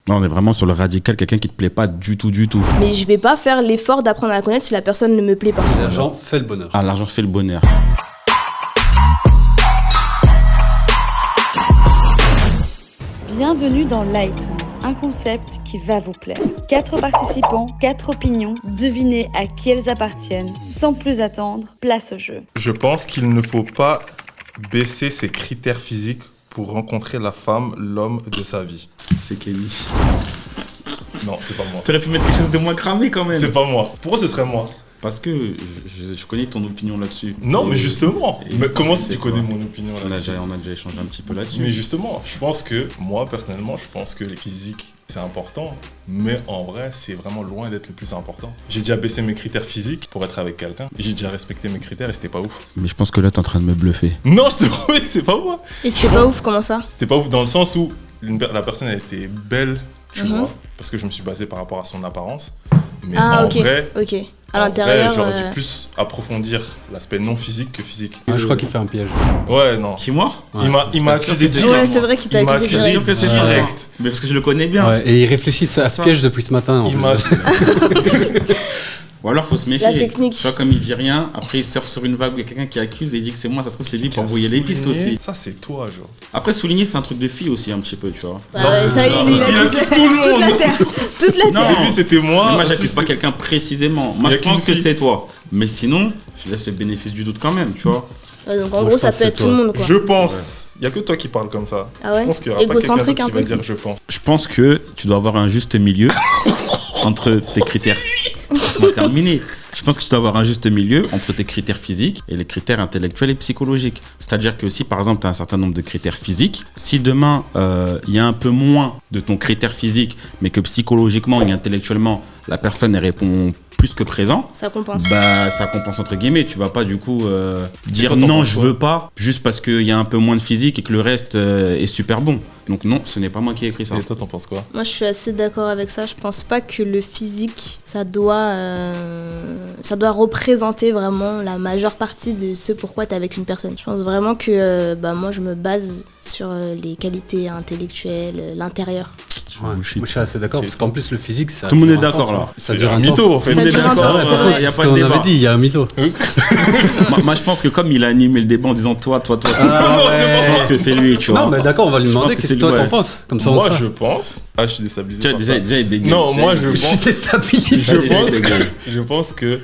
Là, on est vraiment sur le radical, quelqu'un qui te plaît pas du tout. Mais je vais pas faire l'effort d'apprendre à la connaître si la personne ne me plaît pas. L'argent fait le bonheur. Ah, l'argent fait le bonheur. Bienvenue dans Light, un concept qui va vous plaire. 4 participants, 4 opinions, devinez à qui elles appartiennent. Sans plus attendre, place au jeu. Je pense qu'il ne faut pas baisser ses critères physiques pour rencontrer la femme, l'homme de sa vie. C'est Kenny. Non, c'est pas moi. T'aurais pu mettre quelque chose de moins cramé quand même. C'est pas moi. Pourquoi ce serait moi? Parce que je connais ton opinion là-dessus. Non, mais justement. Et Mais comment c'est tu quoi connais mon opinion là-dessus? On a déjà échangé un petit peu là-dessus. Mais justement, je pense que, moi personnellement, je pense que les physiques, c'est important. Mais en vrai, c'est vraiment loin d'être le plus important. J'ai déjà baissé mes critères physiques pour être avec quelqu'un. J'ai déjà respecté mes critères et c'était pas ouf. Mais je pense que là, t'es en train de me bluffer. Non, je te promets, c'est pas moi. Et c'était pas ouf, comment ça? C'était pas ouf dans le sens où la personne a été belle, tu vois, parce que je me suis basé par rapport à son apparence. Mais en vrai, À l'intérieur, j'aurais dû plus approfondir l'aspect non physique que physique. Ah, je crois qu'il fait un piège. Ouais, non. Qui, moi? Ouais. Il m'a accusé direct. Ouais, c'est vrai qu'il t'a accusé direct. Sûr que c'est direct. Mais parce que je le connais bien. Ouais, et il réfléchit à ce piège depuis ce matin. Il m'a... Ou alors faut se méfier. La technique. Tu vois, comme il dit rien, après il surfe sur une vague où il y a quelqu'un qui accuse et il dit que c'est moi, ça se trouve c'est lui pour brouiller les pistes aussi. Ça c'est toi, genre. Après souligner c'est un truc de fille aussi un petit peu, tu vois. Bah, ça y est, lui, il accuse toute la terre. Toute la Non, terre. Lui c'était moi. Mais moi j'accuse pas quelqu'un précisément. Moi je pense que c'est toi. Mais sinon, je laisse le bénéfice du doute quand même, tu vois. Ouais, donc en gros, ça peut être tout le monde, quoi. Je pense. Il y a que toi qui parles comme ça. Ah ouais? Je pense qu'il y aura pas quelqu'un d'autre qui va dire je pense. Je pense que tu dois avoir un juste milieu entre tes critères. Laisse-moi terminer. Je pense que tu dois avoir un juste milieu entre tes critères physiques et les critères intellectuels et psychologiques. C'est-à-dire que si par exemple tu as un certain nombre de critères physiques, si demain il y a un peu moins de ton critère physique, mais que psychologiquement et intellectuellement la personne elle répond plus que présent, ça compense. Bah ça compense entre guillemets. Tu vas pas du coup dire toi, non je veux pas juste parce qu'il y a un peu moins de physique et que le reste est super bon. Donc non, ce n'est pas moi qui ai écrit ça. Et toi t'en penses quoi? Moi je suis assez d'accord avec ça. Je pense pas que le physique ça doit représenter vraiment la majeure partie de ce pourquoi t'es avec une personne. Je pense vraiment que moi je me base sur les qualités intellectuelles, l'intérieur. Ouais. Moi je suis assez d'accord parce qu'en plus le physique ça. Tout le monde est d'accord là. Ça dure un mytho en fait. Ça dure un temps, c'est vrai. Il y a Ce pas de qu'on débat. avait dit, il y a un mytho. Moi je pense que comme il a animé le débat en disant toi, ouais. je pense que c'est lui, tu vois. Non mais d'accord, on va lui demander qu'est-ce que toi t'en penses. Comme ça on Moi sait. je pense. Ah je suis déstabilisé. par Déjà ça. il bégaye. Non, moi je Je suis pense. déstabilisé. Je pense que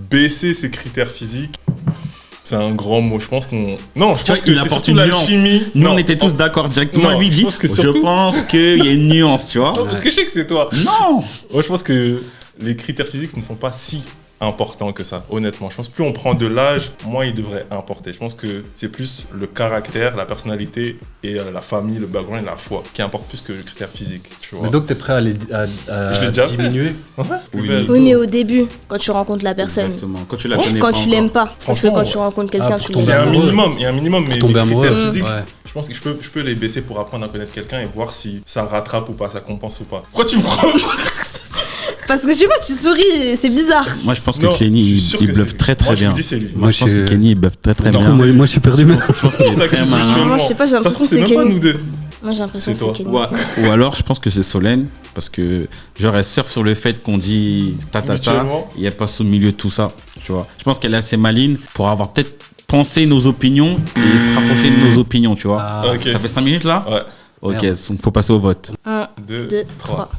baisser ses critères physiques, c'est un grand mot. Je pense qu'on. Non, je Tu vois, pense que il c'est apporte surtout une la nuance. chimie. Nous Non, on était tous d'accord directement. non, Lui il je dit pense que surtout- je pense qu'il y a une nuance, tu vois. Parce que je sais que c'est toi. Non. Moi, je pense que les critères physiques ne sont pas si importants que ça, honnêtement. Je pense que plus on prend de l'âge, moins il devrait importer. Je pense que c'est plus le caractère, la personnalité et la famille, le background et la foi qui importent plus que le critère physique. Tu vois. Mais donc t'es prêt à Je l'ai déjà fait. diminuer? Ouais, Oui. belle. Oui, mais au début, quand tu rencontres la personne. Exactement. Quand tu la connais Quand pas tu encore. l'aimes pas. Parce que Franchement, quand tu rencontres quelqu'un, pour tu tomber l'aimes. Il y a un minimum, mais les tomber critères amoureux. physiques, Ouais. je pense que je peux les baisser pour apprendre à connaître quelqu'un et voir si ça rattrape ou pas, ça compense ou pas. Pourquoi tu me prends? Parce que je sais pas, tu souris, c'est bizarre. Moi je pense que Non, Kenny je suis sûr il que bluffe c'est très lui. Moi, je bien. vous dis, c'est lui. Moi je pense que Kenny il bluffe très Non, bien. Moi je suis perdu mais. Je pense qu'il est très malin. Moi, je sais pas, j'ai l'impression que c'est même pas Kenny. nous deux. Moi j'ai l'impression que C'est c'est toi. Kenny. Ou alors je pense que c'est Solène parce que genre elle surfe sur le fait qu'on dit ta Mutuellement. et elle passe au milieu de tout ça, tu vois. Je pense qu'elle est assez maline pour avoir peut-être pensé nos opinions et se rapprocher de nos opinions, tu vois. Ah, Ok. Ça fait 5 minutes là. Ouais. Ok, Merde. donc faut passer au vote. 1, 2, 2, 3. 3.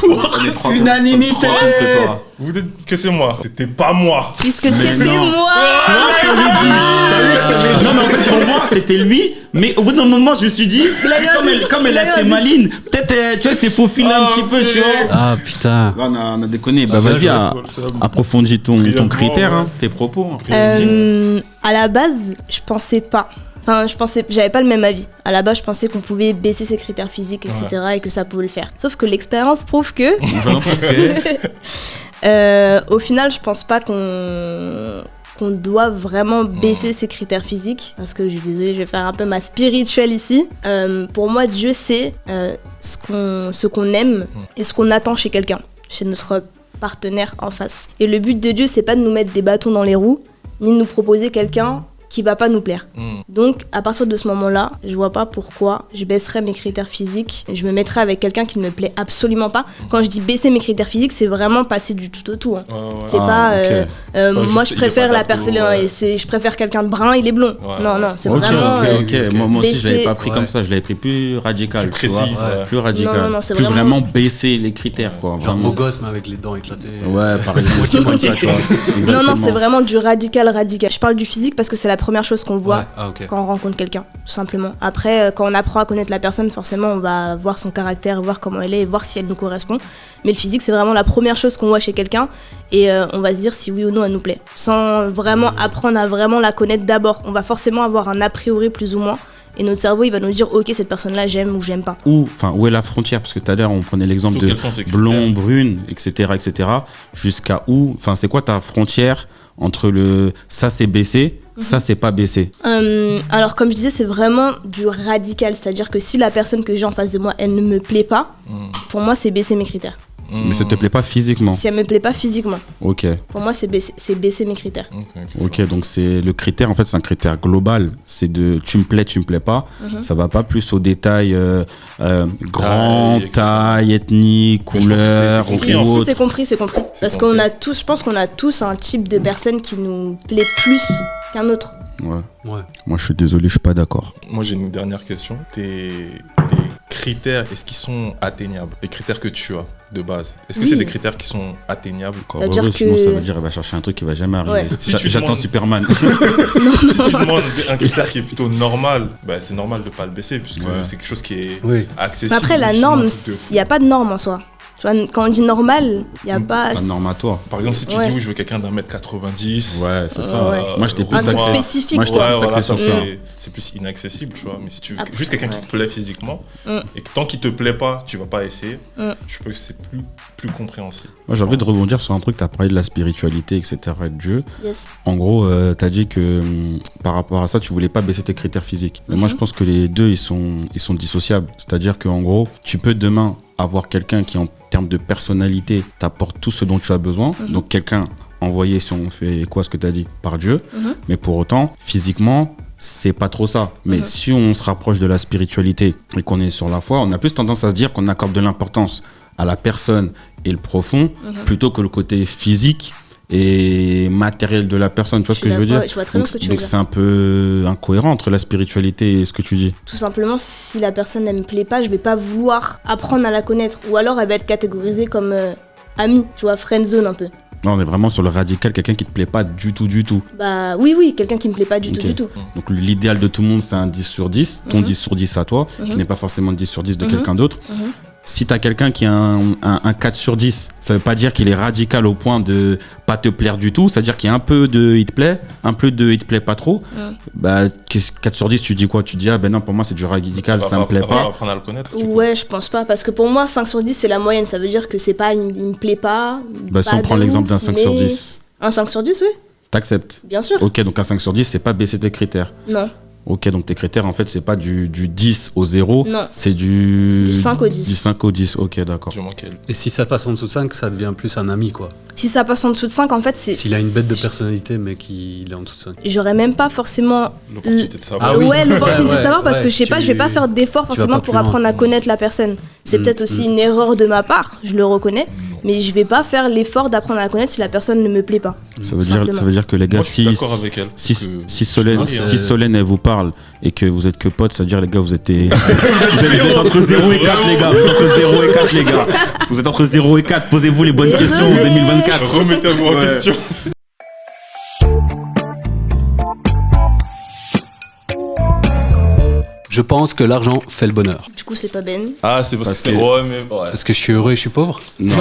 On est trois Unanimité. contre toi. Vous dites que c'est moi. C'était pas moi. Puisque c'était non. moi. Non mais en fait pour moi c'était lui, mais au bout d'un moment je me suis dit Il a eu un doute, comme elle il a est eu assez un doute. maline, peut-être tu vois c'est faufilé un petit peu, tu vois. Ah putain. Là, on a déconné. Bah Ah, vas-y, je vois, c'est bon. approfondis ton Brièvement, critère, ouais. hein, tes propos. hein. À la base, je pensais pas. Enfin, j'avais pas le même avis. À la base, je pensais qu'on pouvait baisser ses critères physiques, etc. et que ça pouvait le faire. Sauf que l'expérience prouve que, au final, je pense pas qu'on doit vraiment baisser ses critères physiques. Parce que, je suis désolée, je vais faire un peu ma spirituelle ici. Pour moi, Dieu sait ce qu'on aime et ce qu'on attend chez quelqu'un, chez notre partenaire en face. Et le but de Dieu, c'est pas de nous mettre des bâtons dans les roues, ni de nous proposer quelqu'un qui va pas nous plaire. Donc à partir de ce moment-là, je vois pas pourquoi je baisserais mes critères physiques, je me mettrais avec quelqu'un qui ne me plaît absolument pas. Quand je dis baisser mes critères physiques, c'est vraiment passer du tout au tout. Hein. C'est pas moi juste, je préfère il y a pas la personne d'abdos, je préfère quelqu'un de brun, il est blond. Non, c'est vraiment Ok. Moi aussi, je l'avais pas pris Ouais. comme ça, je l'avais pris plus radical. Plus tu vois. précis, ouais. Plus radical. Non, c'est plus vraiment- baisser les critères, quoi. Genre Vraiment. beau gosse, mais avec les dents éclatées. Ouais, pareil, moitié comme ça, tu vois. Non, Exactement. c'est vraiment du radical. Je parle du physique parce que c'est la première chose qu'on voit Ouais. Ah, ok. quand on rencontre quelqu'un, tout simplement. Après, quand on apprend à connaître la personne, forcément, on va voir son caractère, voir comment elle est et voir si elle nous correspond. Mais le physique, c'est vraiment la première chose qu'on voit chez quelqu'un et on va se dire si oui ou non elle nous plaît. Sans vraiment apprendre à vraiment la connaître d'abord. On va forcément avoir un a priori plus ou moins et notre cerveau, il va nous dire ok, cette personne-là, j'aime ou j'aime pas. Où est la frontière? Parce que tout à l'heure, on prenait l'exemple Surtout, de quels sont ces critères? blond, brune, etc. Jusqu'à où? Enfin, c'est quoi ta frontière entre le ça c'est baissé, ça c'est pas baissé? Alors comme je disais, c'est vraiment du radical. C'est-à-dire que si la personne que j'ai en face de moi, elle ne me plaît pas, pour moi, c'est baisser mes critères. Mais ça te plaît pas physiquement? Si elle me plaît pas physiquement, Ok. pour moi, c'est baisser mes critères. Ok, donc c'est le critère, en fait, c'est un critère global. C'est de tu me plais pas. Ça va pas plus au détail grand, Taille, taille, ethnie, Mais je pense que couleur c'est ou compris, Si, autre. c'est compris. Parce compris. qu'on a tous, je pense qu'on a tous un type de personne qui nous plaît plus qu'un autre. Ouais. Ouais. Moi, je suis désolé, je suis pas d'accord. Moi, j'ai une dernière question. Tes critères, est-ce qu'ils sont atteignables? Les critères que tu as de base, est-ce que Oui. c'est des critères qui sont atteignables? Encore C'est-à-dire heureux, que- sinon ça veut dire qu'elle va chercher un truc qui va jamais arriver. Ouais. Si tu J'attends demandes- Superman. Si tu demandes un critère qui est plutôt normal, bah, c'est normal de pas le baisser puisque Ouais. c'est quelque chose qui est Oui. accessible. Mais après, la Sinon, norme, un truc de il n'y a pas de norme en soi. Tu vois, quand on dit normal, il n'y a pas. C'est pas normatoire. Par exemple, si tu Ouais. dis oui, je veux quelqu'un d'1m90. Ouais, c'est ça. Ouais. Moi, j'étais plus Un truc axé. spécifique, Moi, j'étais quoi. plus Ouais, voilà, axé sur ça, ça. c'est plus inaccessible, tu vois. Mais si tu veux Après, juste quelqu'un qui ouais. te plaît physiquement Mm. et que tant qu'il te plaît pas, tu vas pas essayer, Mm. je pense que c'est plus compréhensible. Moi, j'ai envie de rebondir sur un truc. Tu as parlé de la spiritualité, etc. et de Dieu. Yes. En gros, tu as dit que par rapport à ça, tu voulais pas baisser tes critères physiques. Mais moi, je pense que les deux, ils sont dissociables. C'est-à-dire qu'en gros, tu peux demain avoir quelqu'un qui, en termes de personnalité, t'apporte tout ce dont tu as besoin. Donc, quelqu'un envoyé, si on fait quoi, ce que tu as dit, par Dieu. Mais pour autant, physiquement, c'est pas trop ça. Mais si on se rapproche de la spiritualité et qu'on est sur la foi, on a plus tendance à se dire qu'on accorde de l'importance à la personne et le profond plutôt que le côté physique et matériel de la personne. Tu vois ce que je veux dire? Je vois très bien ce que tu veux Donc dire. c'est un peu incohérent entre la spiritualité et ce que tu dis. Tout simplement, si la personne ne me plaît pas, je vais pas vouloir apprendre à la connaître. Ou alors elle va être catégorisée comme amie, tu vois, friendzone un peu. Là, on est vraiment sur le radical, quelqu'un qui te plaît pas du tout. Bah oui, quelqu'un qui me plaît pas du Ok. tout. Donc l'idéal de tout le monde, c'est un 10 sur 10. Ton 10 sur 10 à toi, qui n'est pas forcément 10 sur 10 de quelqu'un d'autre. Si tu as quelqu'un qui a un 4 sur 10, ça veut pas dire qu'il est radical au point de pas te plaire du tout. Ça veut dire qu'il y a un peu de il te plaît, un peu de il te plaît pas trop. Bah, 4 sur 10, tu dis quoi? Tu dis, ah ben non, pour moi, c'est du radical, ça me plaît On va pas. apprendre à le connaître. du coup. Ouais, je pense pas. Parce que pour moi, 5 sur 10, c'est la moyenne. Ça veut dire que c'est pas, il me plaît pas. Bah, si pas on prend de l'exemple ouf, d'un 5 sur mais- 10, Un 5 sur 10, oui, t'acceptes. bien sûr. Ok, donc un 5 sur 10, c'est pas baisser tes critères. Non. Ok, donc tes critères, en fait, c'est pas du 10 au 0, Non. c'est du 5 au 10. Du 5 au 10, ok, d'accord. Je manquais. Et si ça passe en dessous de 5, ça devient plus un ami, quoi. Si ça passe en dessous de 5, en fait, c'est. S'il a une bête de personnalité, mais qu'il est en dessous de 5. J'aurais même pas forcément. L'opportunité de savoir. Ah oui. Ouais, l'opportunité Ouais, de savoir parce ouais, que je sais pas, je vais pas faire d'efforts tu vas forcément pas pour plus loin. apprendre à connaître la personne. C'est peut-être aussi une erreur de ma part, je le reconnais, mais je vais pas faire l'effort d'apprendre à la connaître si la personne ne me plaît pas. Ça veut Simplement. dire que les gars, Moi, je suis d'accord avec elle. si, parce que si Solène, je suis marié, si hein. Solène, elle vous parle et que vous êtes que potes, ça veut dire les gars, vous êtes entre 0 et 4 les gars, vous êtes entre 0 et 4 les gars. Si vous êtes entre 0 et 4, posez-vous les bonnes Désolé. questions en 2024. Remettez-vous en Ouais. question. Je pense que l'argent fait le bonheur. Du coup, c'est pas Ben. Ah, c'est parce, Parce que. que- Ouais, mais. Ouais. Parce que je suis heureux et je suis pauvre. Non.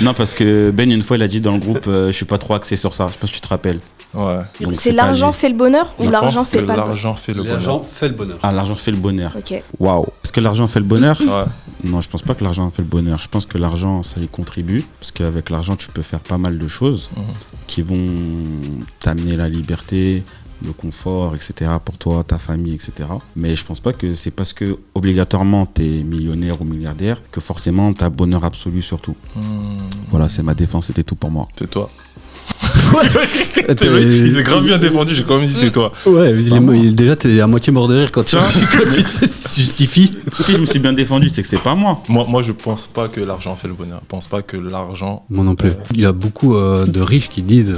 Non, parce que Ben, une fois, il a dit dans le groupe, je suis pas trop axé sur ça. Je sais pas si tu te rappelles. Ouais. Donc, C'est pas l'argent lui. fait le bonheur ou Je l'argent pense fait que pas le bonheur? l'argent fait le bonheur. L'argent fait le bonheur. Ah, l'argent fait le bonheur. Ok. Waouh. Est-ce que l'argent fait le bonheur? Ouais. Non, je pense pas que l'argent fait le bonheur. Je pense que l'argent, ça y contribue. Parce qu'avec l'argent, tu peux faire pas mal de choses qui vont t'amener la liberté, le confort, etc. pour toi, ta famille, etc. Mais je pense pas que c'est parce que obligatoirement t'es millionnaire ou milliardaire que forcément t'as bonheur absolu surtout. Voilà, c'est ma défense, c'était tout pour moi. C'est toi. Il s'est grave bien défendu, j'ai quand même dit c'est toi. Ouais, déjà t'es à moitié mort de rire quand tu te justifies. Si je me suis bien défendu, c'est que c'est pas moi. Moi, je pense pas que l'argent fait le bonheur. Je pense pas que l'argent. Moi non plus. Il y a beaucoup de riches qui disent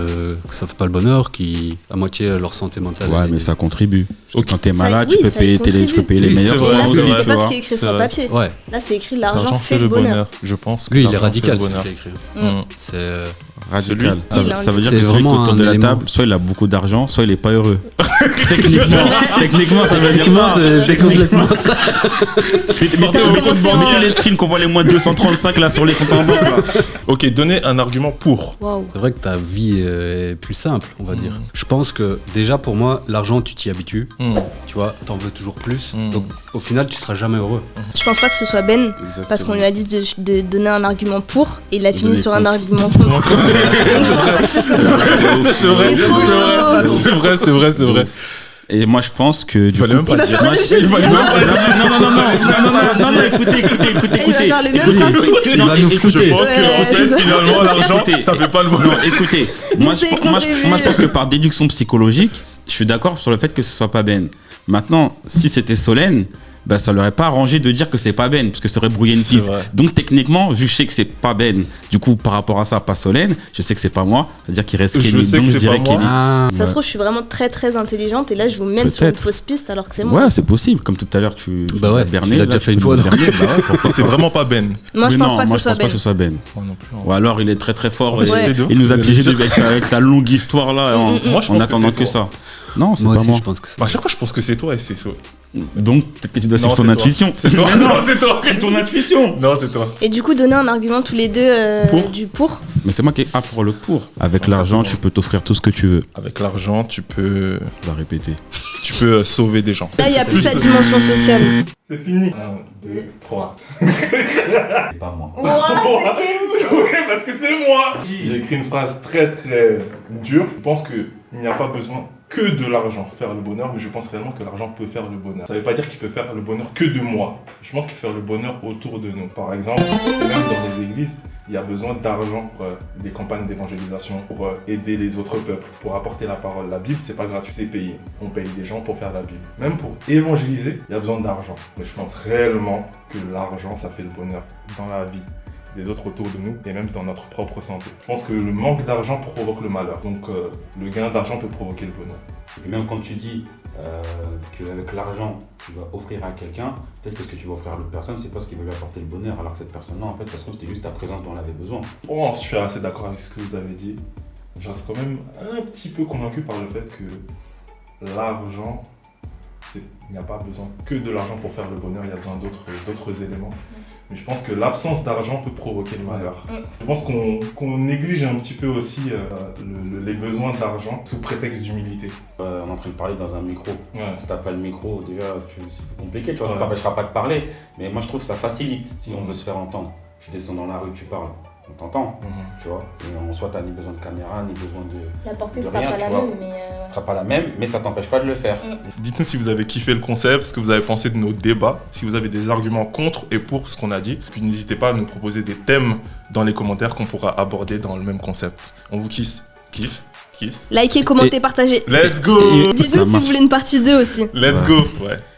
que ça fait pas le bonheur, qui à moitié leur santé mentale. Ouais, mais ça contribue. Quand t'es Ça- malade, oui, tu peux ça y payer contribue. je peux payer les Oui, meilleurs c'est Et vrai, là, soins c'est aussi, vrai. c'est tu pas vois. ce qui est écrit C'est sur vrai. papier. Ouais, Là, c'est écrit l'argent fait le bonheur. Je pense que lui il est l'argent radical, fait c'est le ce bonheur. qu'il a écrit. Mm. C'est Radical. Celui- Ça veut dire C'est que celui qui est vraiment autour de un la élément. table, soit il a beaucoup d'argent, soit il est pas heureux. Techniquement, ça veut dire ça. c'est complètement ça. Mettez les screens qu'on voit les moins 235 là sur les comptes en banque là. Ok, donnez un argument pour. Waouh. C'est vrai que ta vie est plus simple, on va dire. Je pense que déjà pour moi, l'argent, tu t'y habitues. Mm. Tu vois, t'en veux toujours plus. Mm. Donc au final, tu seras jamais heureux. Je pense pas que ce soit Ben, parce qu'on lui a dit de donner un argument pour, et il a fini Donner sur un contre. argument contre. Donc, je pense pas que ce soit toi. C'est vrai, Il est trop lourd. c'est vrai. Et moi je pense que du Il fallait coup, même pas Il va dire. faire la même chose. non, écoutez. Il va faire le même principe. Il va nous Je foutre. pense que en Ouais. fait, finalement, l'argent, Écoutez. ça fait pas le bonheur. Non, écoutez, moi c'est je pense que par déduction psychologique, je suis d'accord sur le fait que ce soit pas Ben. Maintenant, si c'était Solène, bah ça leur aurait pas arrangé de dire que c'est pas Ben, parce que ça aurait brouillé une C'est piste. vrai. Donc techniquement, vu que je sais que c'est pas Ben, du coup par rapport à ça, pas Solène, je sais que c'est pas moi, c'est-à-dire qu'il reste Je Kelly. sais Donc que je c'est dirais pas moi. Kelly. Ah, Ça se trouve, je suis vraiment très très intelligente, et là, je vous mène sur une Peut-être. fausse piste alors que c'est moi. Ouais, c'est possible. Comme tout à l'heure, tu Bah ouais, as berné, tu l'as là, déjà tu fait une peux fois, nous donc. berner. Bah ouais, pourquoi C'est vraiment pas Ben. Moi, je Oui, pense non, pas que moi, ce je pense soit pas que ce Ben. soit Ben. Moi non plus. Ou alors il est très très fort Ouais. et C'est deux. il nous a Vous allez piégé dire. avec sa longue histoire là en, Moi, je pense en que attendant c'est que toi. ça. Non, c'est moi pas aussi, moi. je pense que c'est. Bah, à chaque fois, je pense que c'est toi et c'est ça. Donc peut-être que tu dois Non, suivre ton c'est toi. intuition. C'est toi. Mais Non, non, c'est toi. c'est ton intuition. Non, c'est toi. Et du coup, donner un argument tous les deux Pour. du pour. Mais c'est moi qui ai A pour le pour. Avec Ouais, l'argent, c'est tu bon. peux t'offrir tout ce que tu veux. Avec l'argent, tu peux Je vais répéter. sauver des gens. Là, il y a plus la dimension sociale. C'est fini. 1, 2, 3. C'est pas moi. Oui, parce que c'est moi. J'ai écrit une phrase très très dure. Je pense qu'il n'y a pas besoin que de l'argent pour faire le bonheur, mais je pense réellement que l'argent peut faire le bonheur. Ça ne veut pas dire qu'il peut faire le bonheur que de moi. Je pense qu'il peut faire le bonheur autour de nous. Par exemple, même dans les églises, il y a besoin d'argent pour des campagnes d'évangélisation, pour aider les autres peuples, pour apporter la parole. La Bible, c'est pas gratuit, c'est payé. On paye des gens pour faire la Bible. Même pour évangéliser, il y a besoin d'argent. Mais je pense réellement que l'argent, ça fait le bonheur dans la vie des autres autour de nous et même dans notre propre santé. Je pense que le manque d'argent provoque le malheur. Donc le gain d'argent peut provoquer le bonheur. Et même quand tu dis qu'avec l'argent, tu vas offrir à quelqu'un, peut-être que ce que tu vas offrir à l'autre personne, c'est pas ce qui va lui apporter le bonheur, alors que cette personne-là, en fait, ça se trouve, c'était juste ta présence dont elle avait besoin. Oh, je suis assez d'accord avec ce que vous avez dit. Je reste quand même un petit peu convaincu par le fait que l'argent, il n'y a pas besoin que de l'argent pour faire le bonheur, il y a besoin d'autres éléments. Mais je pense que l'absence d'argent peut provoquer le malheur. Je pense qu'on néglige un petit peu aussi les besoins d'argent sous prétexte d'humilité. On est en train de parler dans un micro. Ouais. Si t'as pas le micro, déjà, c'est compliqué, tu vois, Ouais. ça t'empêchera pas de parler. Mais moi, je trouve que ça facilite si on veut se faire entendre. Tu descends dans la rue, tu parles, on t'entend, tu vois. Et en soi, t'as ni besoin de caméra, ni besoin de... La portée De sera rien, pas tu la vois. même, mais. Ce sera pas la même, mais ça t'empêche pas de le faire. Dites-nous si vous avez kiffé le concept, ce que vous avez pensé de nos débats, si vous avez des arguments contre et pour ce qu'on a dit. Puis n'hésitez pas à nous proposer des thèmes dans les commentaires qu'on pourra aborder dans le même concept. On vous kiss. Kiff. Kiss. Likez, commentez, partagez. Let's go. Et- Dites-nous Ça si vous marche. voulez une partie 2 aussi. Let's go. Ouais.